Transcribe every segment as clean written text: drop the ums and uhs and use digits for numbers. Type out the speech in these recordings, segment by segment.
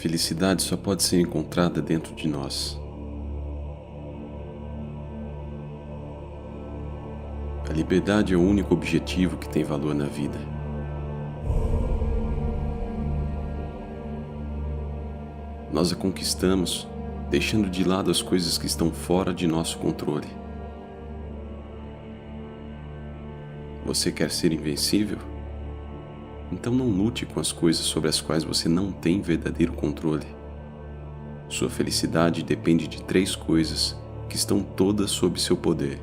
felicidade só pode ser encontrada dentro de nós. A liberdade é o único objetivo que tem valor na vida. Nós a conquistamos, deixando de lado as coisas que estão fora de nosso controle. Você quer ser invencível? Então não lute com as coisas sobre as quais você não tem verdadeiro controle. Sua felicidade depende de 3 coisas que estão todas sob seu poder: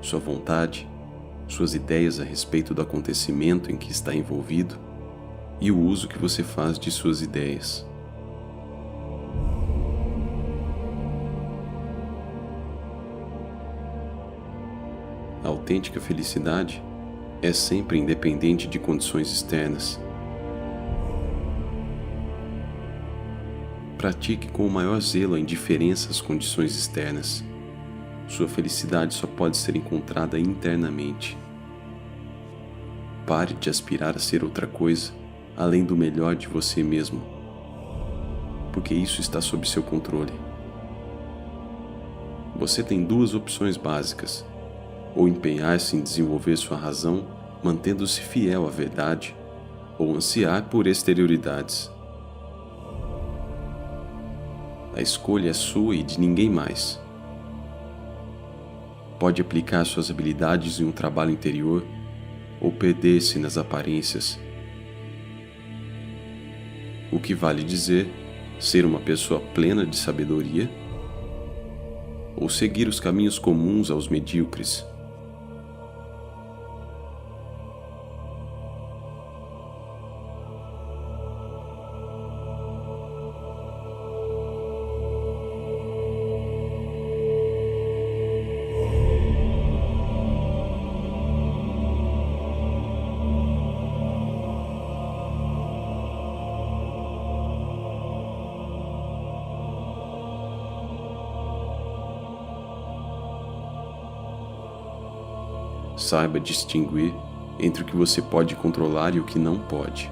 sua vontade, suas ideias a respeito do acontecimento em que está envolvido e o uso que você faz de suas ideias. A autêntica felicidade é sempre independente de condições externas. Pratique com o maior zelo a indiferença às condições externas. Sua felicidade só pode ser encontrada internamente. Pare de aspirar a ser outra coisa, além do melhor de você mesmo, porque isso está sob seu controle. Você tem 2 opções básicas: ou empenhar-se em desenvolver sua razão, mantendo-se fiel à verdade, ou ansiar por exterioridades. A escolha é sua e de ninguém mais. Pode aplicar suas habilidades em um trabalho interior, ou perder-se nas aparências. O que vale dizer, ser uma pessoa plena de sabedoria, ou seguir os caminhos comuns aos medíocres. Saiba distinguir entre o que você pode controlar e o que não pode.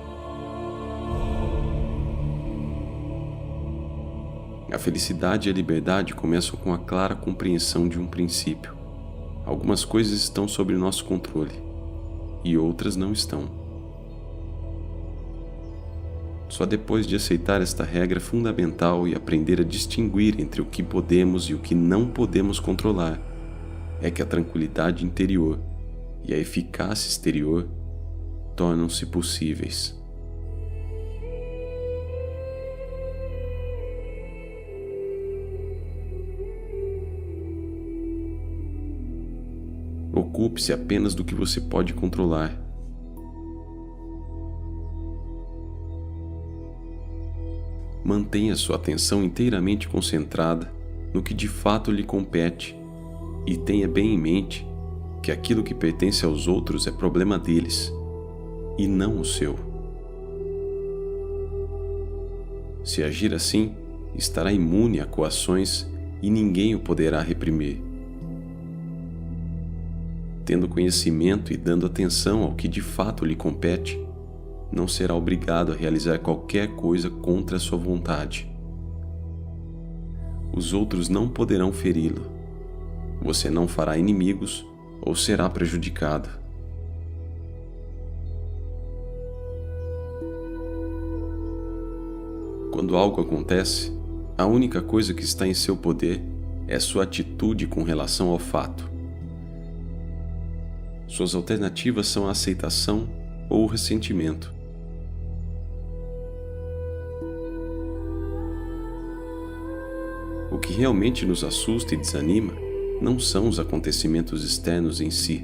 A felicidade e a liberdade começam com a clara compreensão de um princípio. Algumas coisas estão sob nosso controle e outras não estão. Só depois de aceitar esta regra fundamental e aprender a distinguir entre o que podemos e o que não podemos controlar, é que a tranquilidade interior e a eficácia exterior tornam-se possíveis. Ocupe-se apenas do que você pode controlar. Mantenha sua atenção inteiramente concentrada no que de fato lhe compete e tenha bem em mente que aquilo que pertence aos outros é problema deles, e não o seu. Se agir assim, estará imune a coações e ninguém o poderá reprimir. Tendo conhecimento e dando atenção ao que de fato lhe compete, não será obrigado a realizar qualquer coisa contra a sua vontade. Os outros não poderão feri-lo. Você não fará inimigos ou será prejudicado. Quando algo acontece, a única coisa que está em seu poder é sua atitude com relação ao fato. Suas alternativas são a aceitação ou o ressentimento. O que realmente nos assusta e desanima não são os acontecimentos externos em si,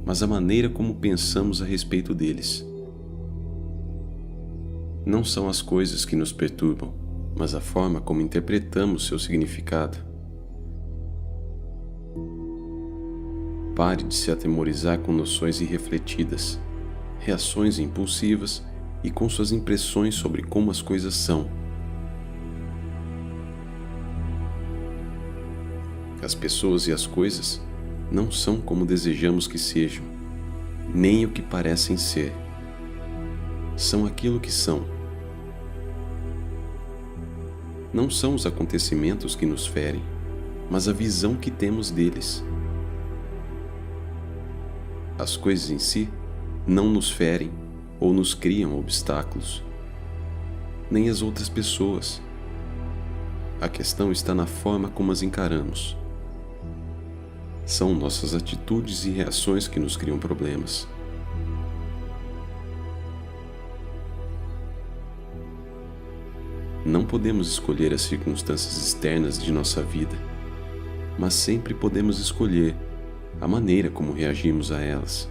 mas a maneira como pensamos a respeito deles. Não são as coisas que nos perturbam, mas a forma como interpretamos seu significado. Pare de se atemorizar com noções irrefletidas, reações impulsivas e com suas impressões sobre como as coisas são. As pessoas e as coisas não são como desejamos que sejam, nem o que parecem ser. São aquilo que são. Não são os acontecimentos que nos ferem, mas a visão que temos deles. As coisas em si não nos ferem ou nos criam obstáculos, nem as outras pessoas. A questão está na forma como as encaramos. São nossas atitudes e reações que nos criam problemas. Não podemos escolher as circunstâncias externas de nossa vida, mas sempre podemos escolher a maneira como reagimos a elas.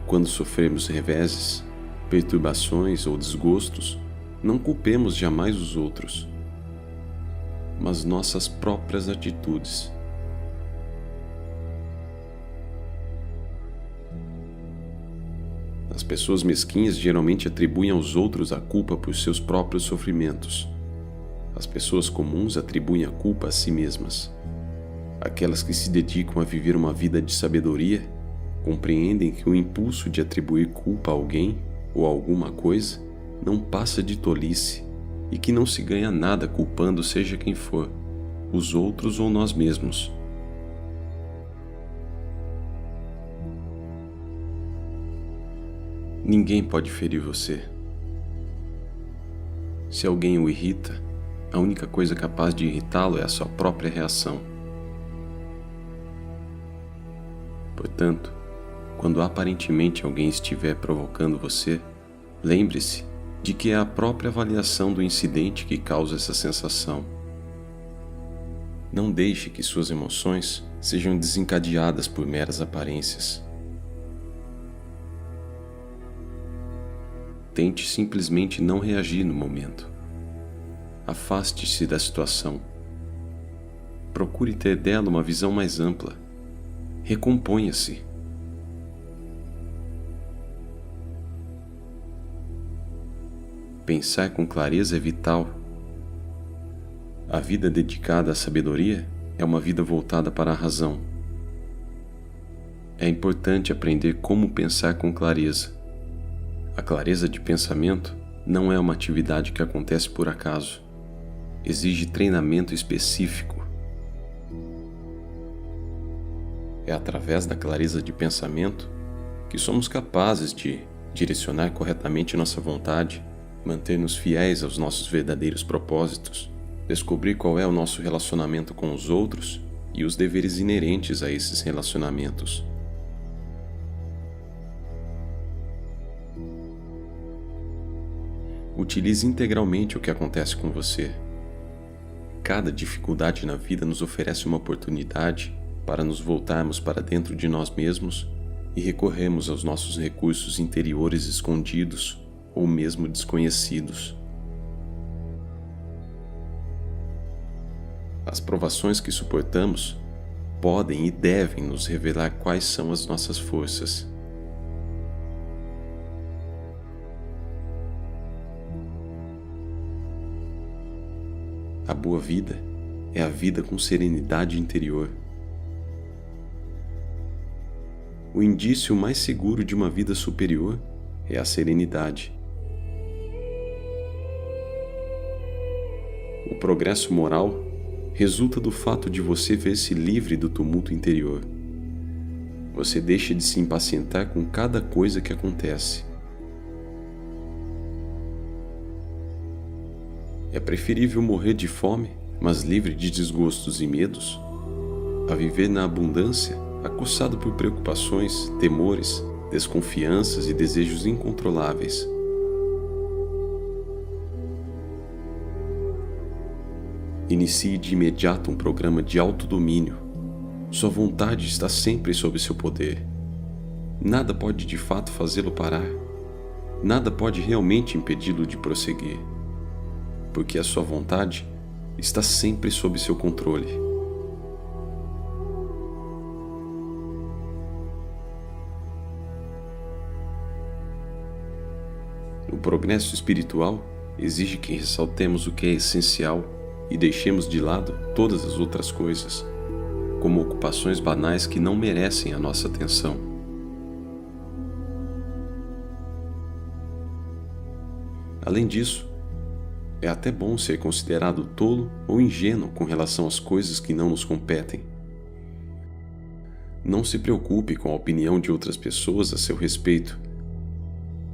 Quando sofremos reveses, perturbações ou desgostos, não culpemos jamais os outros, mas nossas próprias atitudes. As pessoas mesquinhas geralmente atribuem aos outros a culpa por seus próprios sofrimentos. As pessoas comuns atribuem a culpa a si mesmas. Aquelas que se dedicam a viver uma vida de sabedoria compreendem que o impulso de atribuir culpa a alguém ou a alguma coisa não passa de tolice e que não se ganha nada culpando seja quem for, os outros ou nós mesmos. Ninguém pode ferir você. Se alguém o irrita, a única coisa capaz de irritá-lo é a sua própria reação. Portanto, quando aparentemente alguém estiver provocando você, lembre-se de que é a própria avaliação do incidente que causa essa sensação. Não deixe que suas emoções sejam desencadeadas por meras aparências. Tente simplesmente não reagir no momento. Afaste-se da situação. Procure ter dela uma visão mais ampla. Recomponha-se. Pensar com clareza é vital. A vida dedicada à sabedoria é uma vida voltada para a razão. É importante aprender como pensar com clareza. A clareza de pensamento não é uma atividade que acontece por acaso. Exige treinamento específico. É através da clareza de pensamento que somos capazes de direcionar corretamente nossa vontade, manter-nos fiéis aos nossos verdadeiros propósitos, descobrir qual é o nosso relacionamento com os outros e os deveres inerentes a esses relacionamentos. Utilize integralmente o que acontece com você. Cada dificuldade na vida nos oferece uma oportunidade para nos voltarmos para dentro de nós mesmos e recorrermos aos nossos recursos interiores escondidos ou mesmo desconhecidos. As provações que suportamos podem e devem nos revelar quais são as nossas forças. A boa vida é a vida com serenidade interior. O indício mais seguro de uma vida superior é a serenidade. O progresso moral resulta do fato de você ver-se livre do tumulto interior. Você deixa de se impacientar com cada coisa que acontece. É preferível morrer de fome, mas livre de desgostos e medos, a viver na abundância, acossado por preocupações, temores, desconfianças e desejos incontroláveis. Inicie de imediato um programa de autodomínio. Sua vontade está sempre sob seu poder. Nada pode de fato fazê-lo parar. Nada pode realmente impedi-lo de prosseguir, porque a sua vontade está sempre sob seu controle. O progresso espiritual exige que ressaltemos o que é essencial e deixemos de lado todas as outras coisas, como ocupações banais que não merecem a nossa atenção. Além disso, é até bom ser considerado tolo ou ingênuo com relação às coisas que não nos competem. Não se preocupe com a opinião de outras pessoas a seu respeito.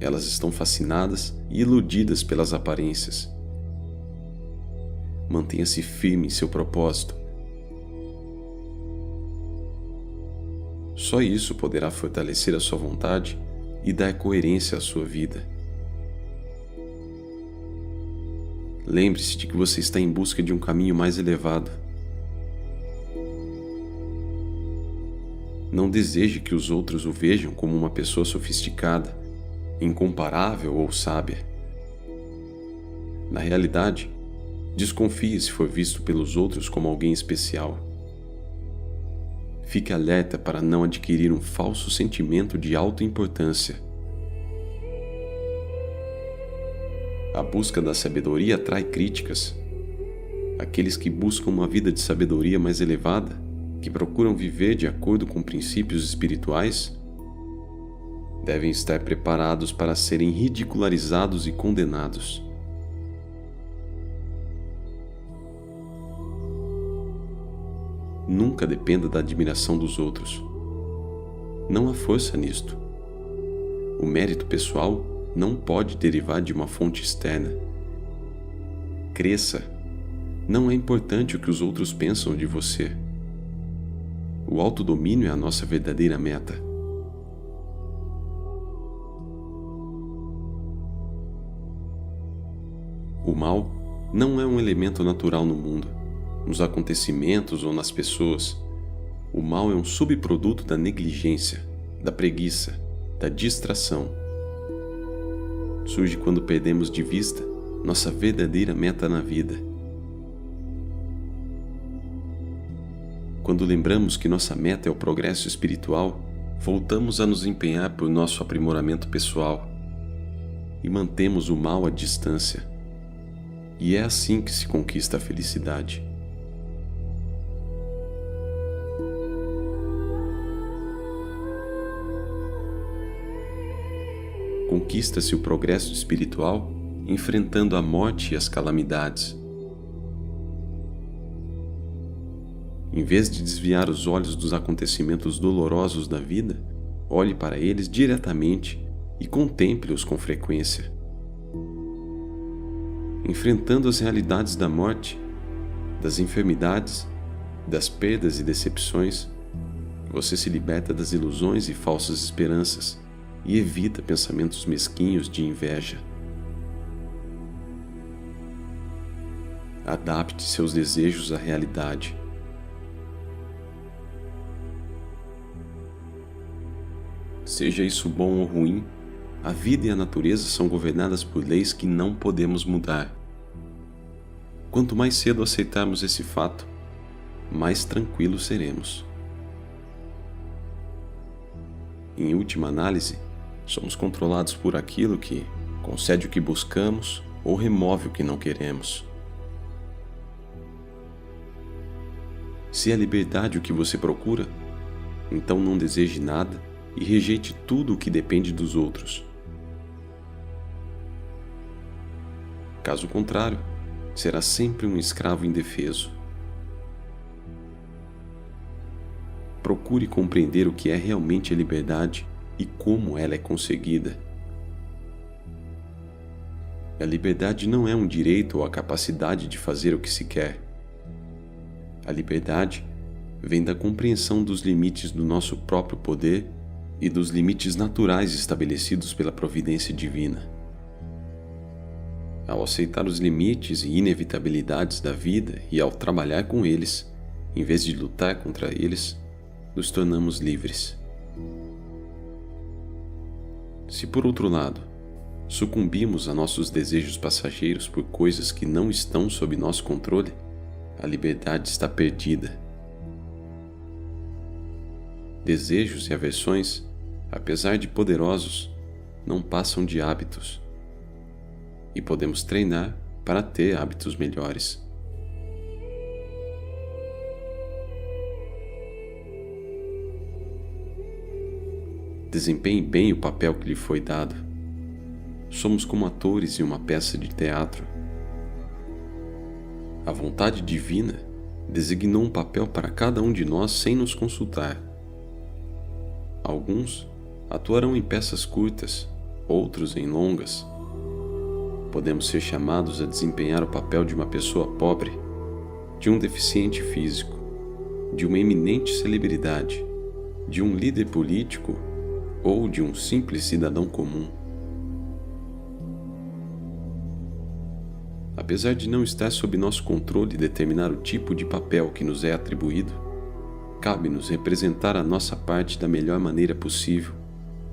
Elas estão fascinadas e iludidas pelas aparências. Mantenha-se firme em seu propósito. Só isso poderá fortalecer a sua vontade e dar coerência à sua vida. Lembre-se de que você está em busca de um caminho mais elevado. Não deseje que os outros o vejam como uma pessoa sofisticada, incomparável ou sábia. Na realidade, desconfie se for visto pelos outros como alguém especial. Fique alerta para não adquirir um falso sentimento de autoimportância. A busca da sabedoria atrai críticas. Aqueles que buscam uma vida de sabedoria mais elevada, que procuram viver de acordo com princípios espirituais, devem estar preparados para serem ridicularizados e condenados. Nunca dependa da admiração dos outros. Não há força nisto. O mérito pessoal não pode derivar de uma fonte externa. Cresça. Não é importante o que os outros pensam de você. O autodomínio é a nossa verdadeira meta. O mal não é um elemento natural no mundo, nos acontecimentos ou nas pessoas. O mal é um subproduto da negligência, da preguiça, da distração. Surge quando perdemos de vista nossa verdadeira meta na vida. Quando lembramos que nossa meta é o progresso espiritual, voltamos a nos empenhar por nosso aprimoramento pessoal e mantemos o mal à distância. E é assim que se conquista a felicidade. Conquista-se o progresso espiritual enfrentando a morte e as calamidades. Em vez de desviar os olhos dos acontecimentos dolorosos da vida, olhe para eles diretamente e contemple-os com frequência. Enfrentando as realidades da morte, das enfermidades, das perdas e decepções, você se liberta das ilusões e falsas esperanças e evita pensamentos mesquinhos de inveja. Adapte seus desejos à realidade. Seja isso bom ou ruim, a vida e a natureza são governadas por leis que não podemos mudar. Quanto mais cedo aceitarmos esse fato, mais tranquilos seremos. Em última análise, somos controlados por aquilo que concede o que buscamos ou remove o que não queremos. Se é a liberdade o que você procura, então não deseje nada e rejeite tudo o que depende dos outros. Caso contrário, será sempre um escravo indefeso. Procure compreender o que é realmente a liberdade e como ela é conseguida. A liberdade não é um direito ou a capacidade de fazer o que se quer. A liberdade vem da compreensão dos limites do nosso próprio poder e dos limites naturais estabelecidos pela providência divina. Ao aceitar os limites e inevitabilidades da vida e ao trabalhar com eles, em vez de lutar contra eles, nos tornamos livres. Se, por outro lado, sucumbimos a nossos desejos passageiros por coisas que não estão sob nosso controle, a liberdade está perdida. Desejos e aversões, apesar de poderosos, não passam de hábitos. E podemos treinar para ter hábitos melhores. Desempenhe bem o papel que lhe foi dado. Somos como atores em uma peça de teatro. A vontade divina designou um papel para cada um de nós sem nos consultar. Alguns atuarão em peças curtas, outros em longas. Podemos ser chamados a desempenhar o papel de uma pessoa pobre, de um deficiente físico, de uma eminente celebridade, de um líder político ou de um simples cidadão comum. Apesar de não estar sob nosso controle determinar o tipo de papel que nos é atribuído, cabe-nos representar a nossa parte da melhor maneira possível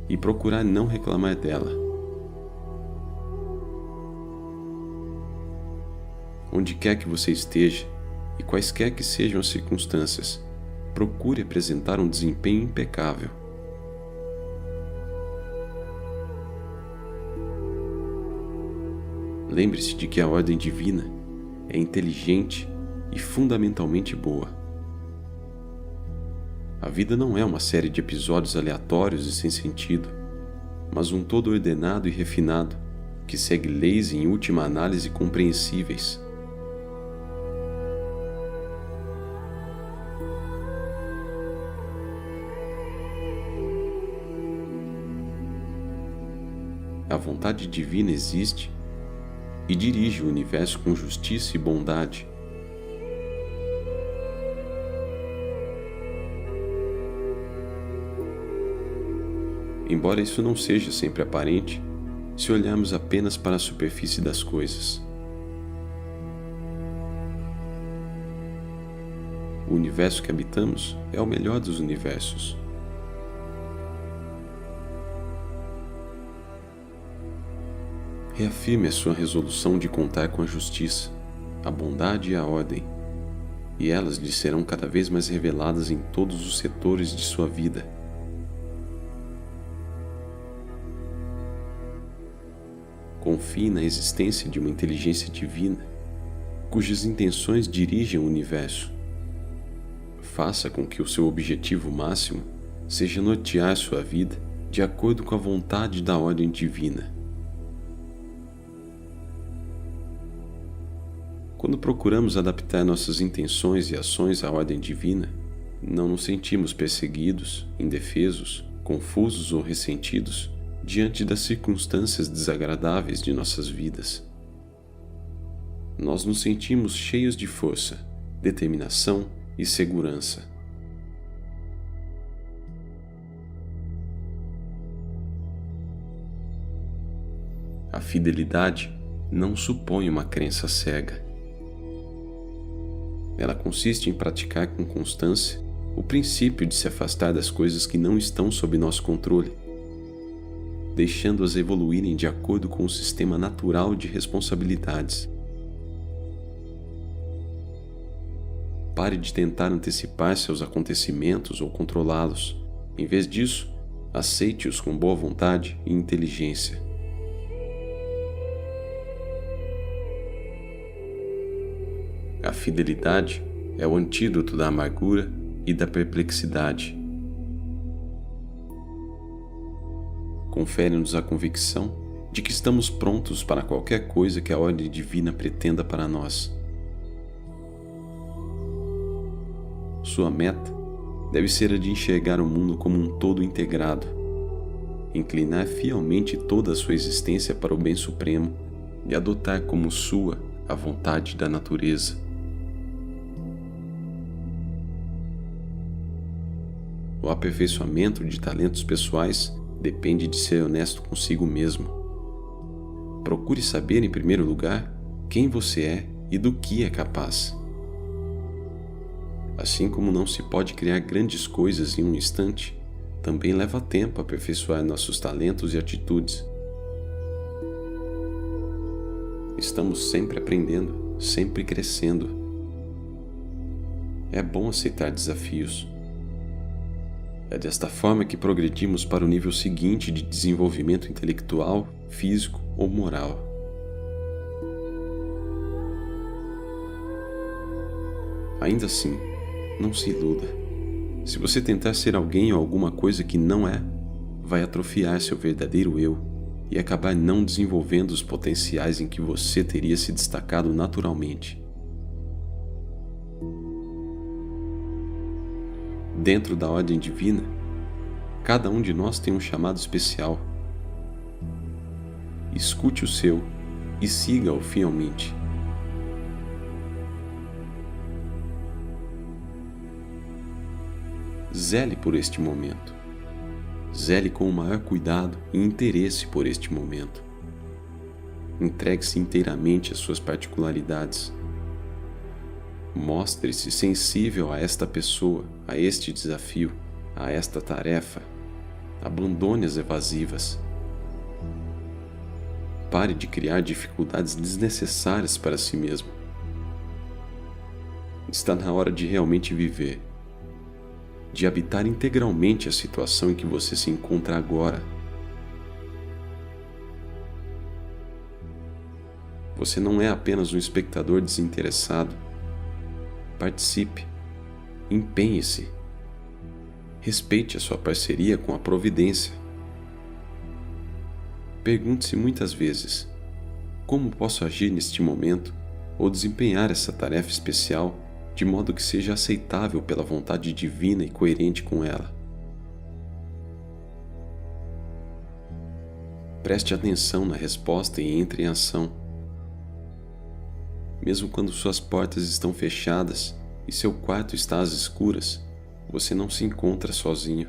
e procurar não reclamar dela. Onde quer que você esteja, e quaisquer que sejam as circunstâncias, procure apresentar um desempenho impecável. Lembre-se de que a ordem divina é inteligente e fundamentalmente boa. A vida não é uma série de episódios aleatórios e sem sentido, mas um todo ordenado e refinado, que segue leis em última análise compreensíveis. A vontade divina existe e dirige o universo com justiça e bondade. Embora isso não seja sempre aparente, se olharmos apenas para a superfície das coisas. O universo que habitamos é o melhor dos universos. Reafirme a sua resolução de contar com a justiça, a bondade e a ordem, e elas lhe serão cada vez mais reveladas em todos os setores de sua vida. Confie na existência de uma inteligência divina, cujas intenções dirigem o universo. Faça com que o seu objetivo máximo seja nortear sua vida de acordo com a vontade da ordem divina. Quando procuramos adaptar nossas intenções e ações à ordem divina, não nos sentimos perseguidos, indefesos, confusos ou ressentidos diante das circunstâncias desagradáveis de nossas vidas. Nós nos sentimos cheios de força, determinação e segurança. A fidelidade não supõe uma crença cega. Ela consiste em praticar com constância o princípio de se afastar das coisas que não estão sob nosso controle, deixando-as evoluírem de acordo com o sistema natural de responsabilidades. Pare de tentar antecipar-se aos acontecimentos ou controlá-los. Em vez disso, aceite-os com boa vontade e inteligência. A fidelidade é o antídoto da amargura e da perplexidade. Confere-nos a convicção de que estamos prontos para qualquer coisa que a ordem divina pretenda para nós. Sua meta deve ser a de enxergar o mundo como um todo integrado, inclinar fielmente toda a sua existência para o bem supremo e adotar como sua a vontade da natureza. O aperfeiçoamento de talentos pessoais depende de ser honesto consigo mesmo. Procure saber, em primeiro lugar, quem você é e do que é capaz. Assim como não se pode criar grandes coisas em um instante, também leva tempo aperfeiçoar nossos talentos e atitudes. Estamos sempre aprendendo, sempre crescendo. É bom aceitar desafios. É desta forma que progredimos para o nível seguinte de desenvolvimento intelectual, físico ou moral. Ainda assim, não se iluda. Se você tentar ser alguém ou alguma coisa que não é, vai atrofiar seu verdadeiro eu e acabar não desenvolvendo os potenciais em que você teria se destacado naturalmente. Dentro da ordem divina, cada um de nós tem um chamado especial. Escute o seu e siga-o fielmente. Zele por este momento. Zele com o maior cuidado e interesse por este momento. Entregue-se inteiramente às suas particularidades. Mostre-se sensível a esta pessoa, a este desafio, a esta tarefa. Abandone as evasivas. Pare de criar dificuldades desnecessárias para si mesmo. Está na hora de realmente viver, de habitar integralmente a situação em que você se encontra agora. Você não é apenas um espectador desinteressado. Participe, empenhe-se, respeite a sua parceria com a providência. Pergunte-se muitas vezes: como posso agir neste momento ou desempenhar essa tarefa especial de modo que seja aceitável pela vontade divina e coerente com ela? Preste atenção na resposta e entre em ação. Mesmo quando suas portas estão fechadas e seu quarto está às escuras, você não se encontra sozinho.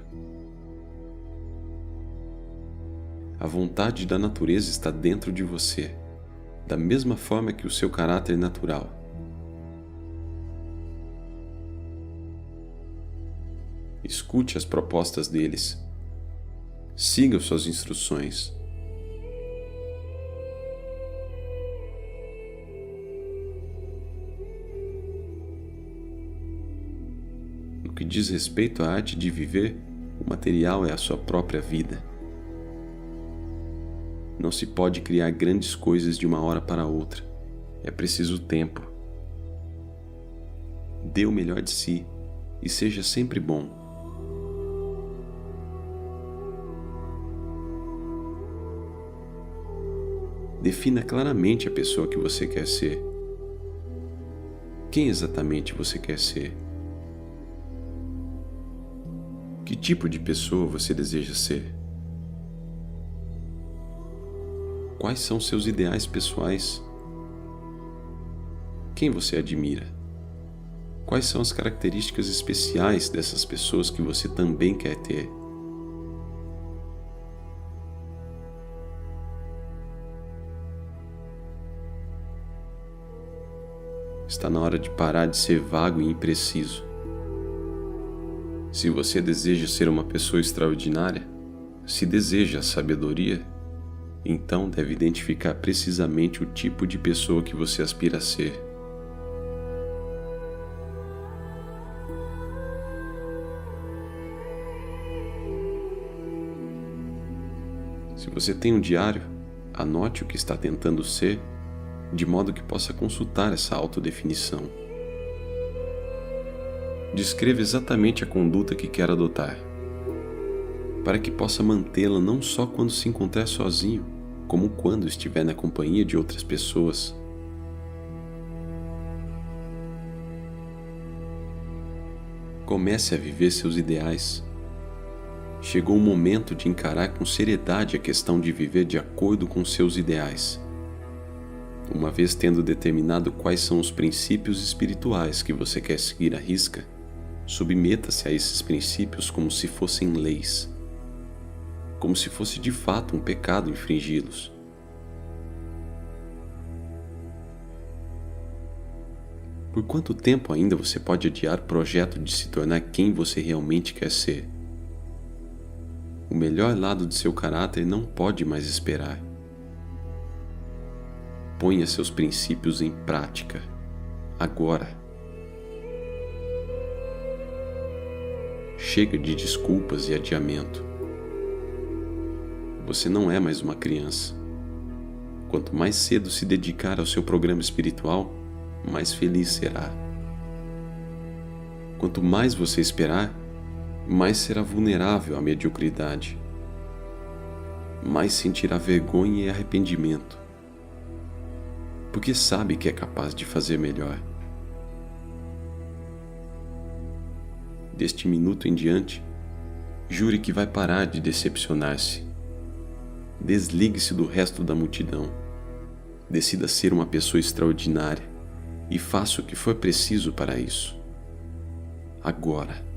A vontade da natureza está dentro de você, da mesma forma que o seu caráter natural. Escute as propostas deles. Siga suas instruções. No que diz respeito à arte de viver, o material é a sua própria vida. Não se pode criar grandes coisas de uma hora para outra. É preciso tempo. Dê o melhor de si e seja sempre bom. Defina claramente a pessoa que você quer ser. Quem exatamente você quer ser? Que tipo de pessoa você deseja ser? Quais são seus ideais pessoais? Quem você admira? Quais são as características especiais dessas pessoas que você também quer ter? Está na hora de parar de ser vago e impreciso. Se você deseja ser uma pessoa extraordinária, se deseja a sabedoria, então deve identificar precisamente o tipo de pessoa que você aspira a ser. Se você tem um diário, anote o que está tentando ser, de modo que possa consultar essa autodefinição. Descreva exatamente a conduta que quer adotar, para que possa mantê-la não só quando se encontrar sozinho, como quando estiver na companhia de outras pessoas. Comece a viver seus ideais. Chegou o momento de encarar com seriedade a questão de viver de acordo com seus ideais. Uma vez tendo determinado quais são os princípios espirituais que você quer seguir à risca, submeta-se a esses princípios como se fossem leis, como se fosse de fato um pecado infringi-los. Por quanto tempo ainda você pode adiar o projeto de se tornar quem você realmente quer ser? O melhor lado de seu caráter não pode mais esperar. Ponha seus princípios em prática, agora. Chega de desculpas e adiamento. Você não é mais uma criança. Quanto mais cedo se dedicar ao seu programa espiritual, mais feliz será. Quanto mais você esperar, mais será vulnerável à mediocridade. mais sentirá vergonha e arrependimento, porque sabe que é capaz de fazer melhor. Deste minuto em diante, jure que vai parar de decepcionar-se. Desligue-se do resto da multidão. Decida ser uma pessoa extraordinária e faça o que for preciso para isso. Agora.